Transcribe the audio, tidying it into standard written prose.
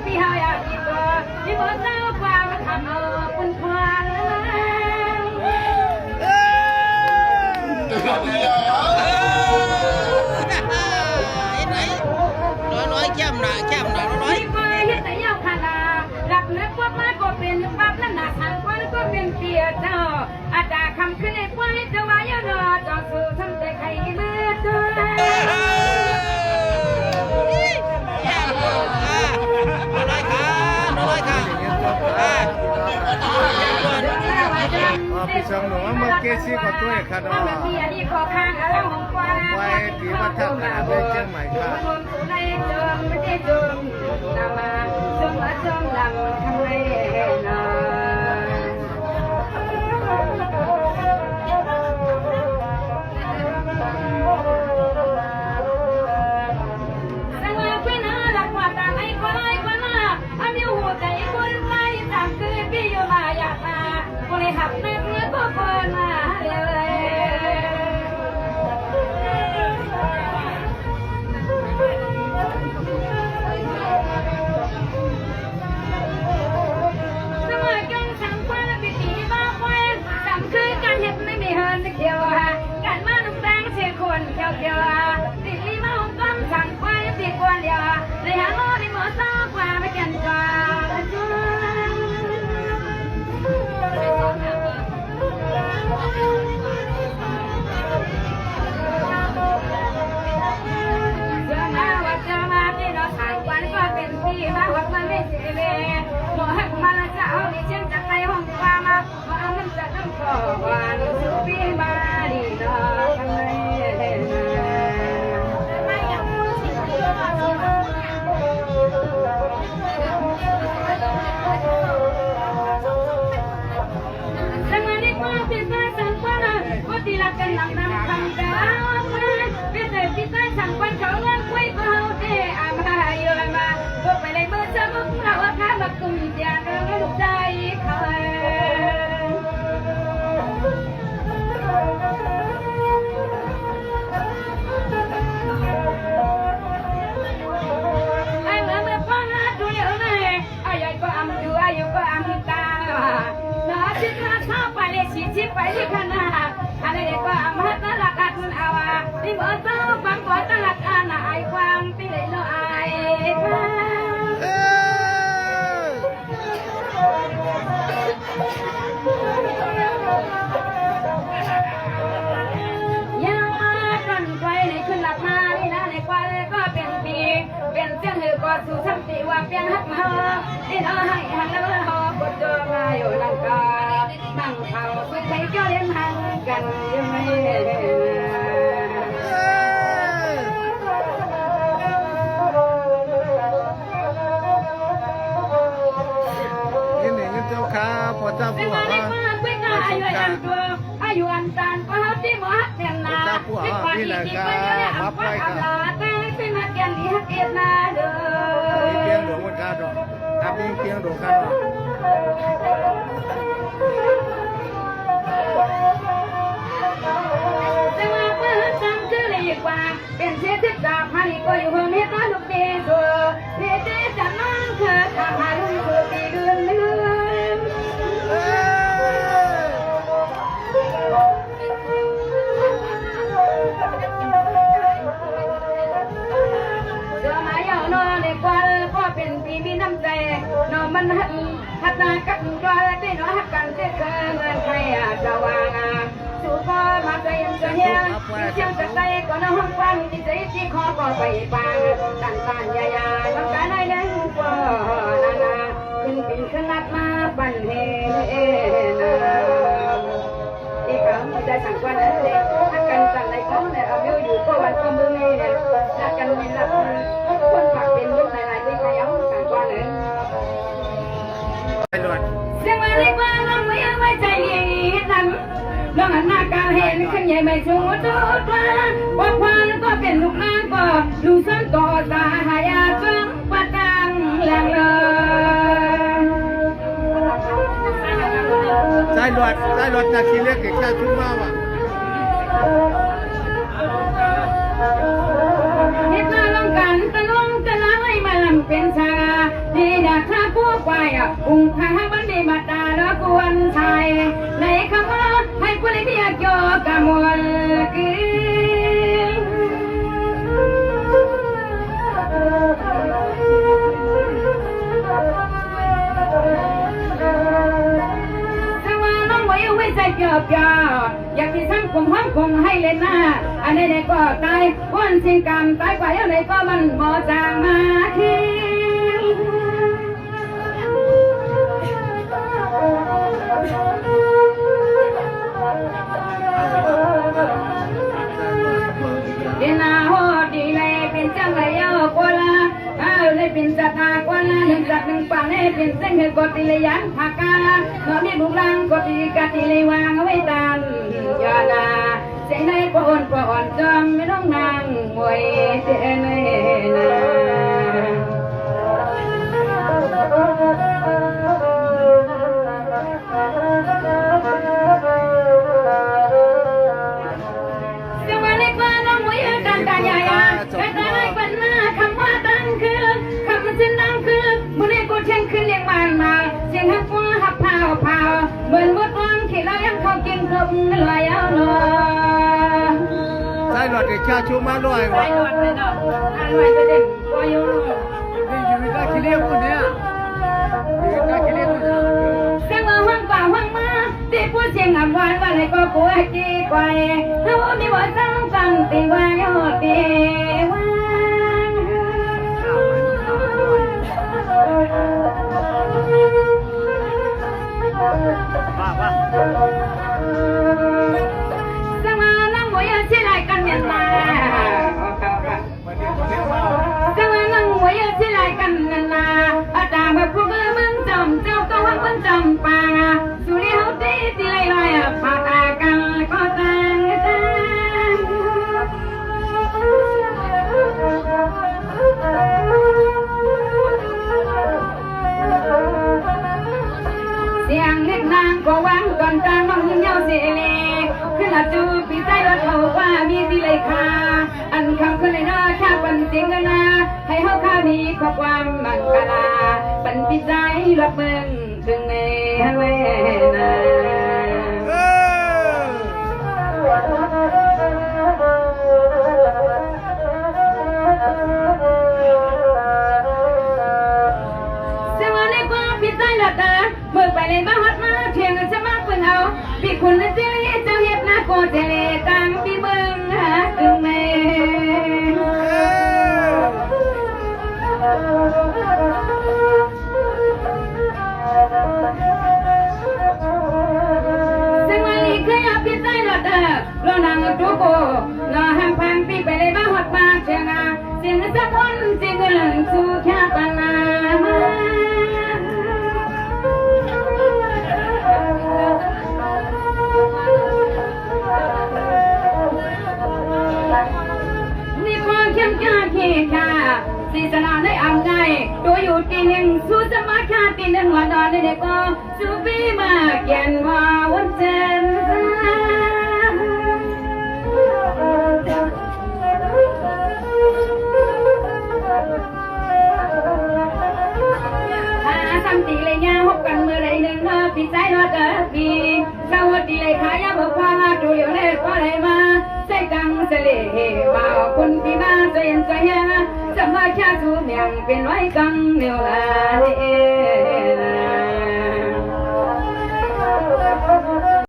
พี่เฮาอยากอีกที่บ่เจ้ากว่ามาทำเอาคุณควานร้อยแก้มหนาร้อย ไปเฮ็ดแต่ยาวขาดาหลับนึกว่ามาก็เป็นปั๊บนั่นน่ะทางควันก็เป็นเกียรติเจ้าอาจารย์คำขึ้นในไว้จะว่าอย่ารอจอสู่ทำแต่ใครเมื่อตัวพี่สองหนูเมื่อกี้ซี่ก็ตัวค่ะน้องไว้ที่วัดท่าขนาดได้เชียงใหม่ค่ะหักนักเนื้อก็เปิดมาเลยสมัยกันสังควันพิธีบ้าแควนสำคือการเห็ดไม่มีเฮินเขียวการมานุ่งแดงเสียคนเขียวติดลีมาหงก้อนสังควันติดกวนเดียวเลยหาโลในหมอซ้อกว่าไม่กันกว่าพี่มาวัดมันไม่เสียเลยหมอหักมาละจะเอาดิฉันจากในห้องฟ้ามาว่าเอามันจะต้องขอวันสุพี่มาดีเนาะทำไมสมัยนี้ก็ติดใจสังกัดก็ตีละกันหลังน้ำคำดาวพี่เตยพี่เตยสังกัดเขาเล่นคุยเขาเตะอามาเยอะมาไปเลยเมื่อเช้าก็เราว่าข้ามากุมยาน้องลูกใจเขาไอ้เมื่อพ่อละดูเยอะเลยไอ้ใหญ่ก็อำดูอายุก็อำตาหน้าชิดหน้าชอบไปเลยชิดไปที่ขนาดอะไรเด็กก็อำฮัตตลักอาคุณอาวาที่เมื่อเช้าฟังก่อนตลักอาณาไอ้ความปีเลยเนาะไอ้ค่ะยังมาจนไกลในขึ้นหลับมานี่นะในควายก็เป็นปีเป็นเจ้าหือก็สู่ทำตีว่าเพียงหักมาที่เราให้หันแล้วหอบกดตัวมาอยู่นั่งกานั่งเข่าคุยไปก็เลี้ยงหันกันยังไม่เจ้าค่ะพอเจ้าผู้ว่าอายุอันตานก็เขาที่หมอเตียนนาที่ก่อนที่ที่ไปเนี่ยอับไปอับลาแต่ไม่มาเกียนที่ฮักเอ็ดนาเด้อเพียงหลวงวันกาดอกครับเพียงหลวงกันดอกแต่ว่าเมื่อจำชื่อเลยกว่าเป็นเศรษฐีดาพันก็อยู่เพื่อเมตตาลูกเด็กเธอเด็กจะนั่งเธอทำให้ลูกเธอตีเดือนเดือนเป็นปีมีน้ำใจเนาะมันหัดนากันก็ได้เนาะหักกันเจ้าเงินใครจะวางสู่ก็มาใจยังจะเฮียเชี่ยวจะใจก็น้องฟังที่ใจที่คอก็ไปฟังตันยายาน้ำตาได้เล่นก็นาขึ้นปีนขึ้นนัดมาบันเฮนะอีกครั้งใจสั่งวันนั้นเลยหักกันสั่งในของเนี่ยเอาอยู่ก็วันก็มือเนี่ยหักกันไม่รับคนผักเป็นลูกหลายๆเป็นใครเอาสั่งวันเลยเสียงอะไรกว่าน้องไม่เอาไว้ใจนั่นน้องหันหน้าการเห็นขึ้นใหญ่ไม่ชูจุดว่าควานก็เป็นลูกน้ำก็ดูซ้ำต่อตาหายาจังประดังแรงเลยใจรถนาทีเรียกเก่งแค่ชุ่มมากว่ะเฮ็ดมาลงกันตะลงตะล้างให้มาลำเป็นชา ดีนะข้าผู้ควายอุ้งข้าบันดีมาตาละกวนชายในคำว่าให้กุลิเบียโยกามวลกีใจเปียบอยากที่ทั้งกลุ่มห้องคงให้เล่นหน้าอันใดๆก็ตายวันสิ่งกรรมตายกว่าอย่างไรก็มันบ่จางมาทีดีนาโหดีเลยเป็นจังไรเยอะกว่าละเลยเป็นจัตากว่าละหนึ่งจัดหนึ่งป่าเลยเป็นเส้นเงินกดติเลยยันผักกาเมื่อมีบุกลังกดติกาติเลยวางเอาไว้ตามยาลาเสียงในก็อ่อนจำไม่ต้องนางมวยเสียในนาเสียงหักฟ้าหักเผาเหมือนมดร้อนขี่แล้วยังเขากินกลมลอยเอาเนาะใส่หลอดเด็กชาชูมาด้วย ใส่หลอดเลยเนาะอร่อยไปเด็กก็อยู่นี่อยู่ในกาคิเลียคนเนี้ยอยู่ในกาคิเลียคนนี้เสียงห้องป่าห้องมาตีพูดเสียงอ่ำหวานว่าอะไรก็ปวดจีกวายเขามีบ่ซ้ำฟังตีว่าโยตีว่าสังมานั่งมวยเสียไรกันเนี่ยมาสังมานั่งมวยเสียไรกันเนี่ยนาอาจารย์แบบพวกมึงจำเจ้าก็ว่ามึงจำปาสุริเขาตีตีไรไรพาตากันก็ตังเสียงเล็กนางก็วางก่อนจางน้องเงาเสเลขึ้นละจูปีใจรถเขาว่ามีดีเลยค่ะอันคำขึ้นเลยนะข้าปันเสียงกันนะให้เขาข้ามีข้อความมันกะลาปันปีใจรับเบิ่งถึงในเวนาเมื่อไปเลยบ้าฮัดมาเทียงกันจะมากเป็นเอาพี่คุณนั่นเจริญเจ้าเฮ็ดนาโกเจริญตังพี่เบิ่งหาตึงแม่ซึ่งวันนี้เคยเอาพี่ใจรถเรานั่งดูโบเราห้ามพังพี่ไปเลยบ้าฮัดมาเทียงอ่ะเสียงสักคนเสียงเงินสู้แค่ปานนานี่ความเข้มแข็งที่ข้าสีสนาได้อ่ำไงตัวอยู่ตีหนึ่งสู้สมาค่าตีหนึ่งวันนอนได้ก็สู้ปีมาเกียนว่าวันเจนสัมตีเลยยาหกกันเมื่อไรหนึ่งปีใจรอดปีสวัสดีเลยขายาบอกว่าดูเหลียวเล่ก็เลยมาใจกังเสล่มาคนปีมาใจเย็นใจยาจะมาแค่ชูเมียงเป็นไว้กังเหนียวลา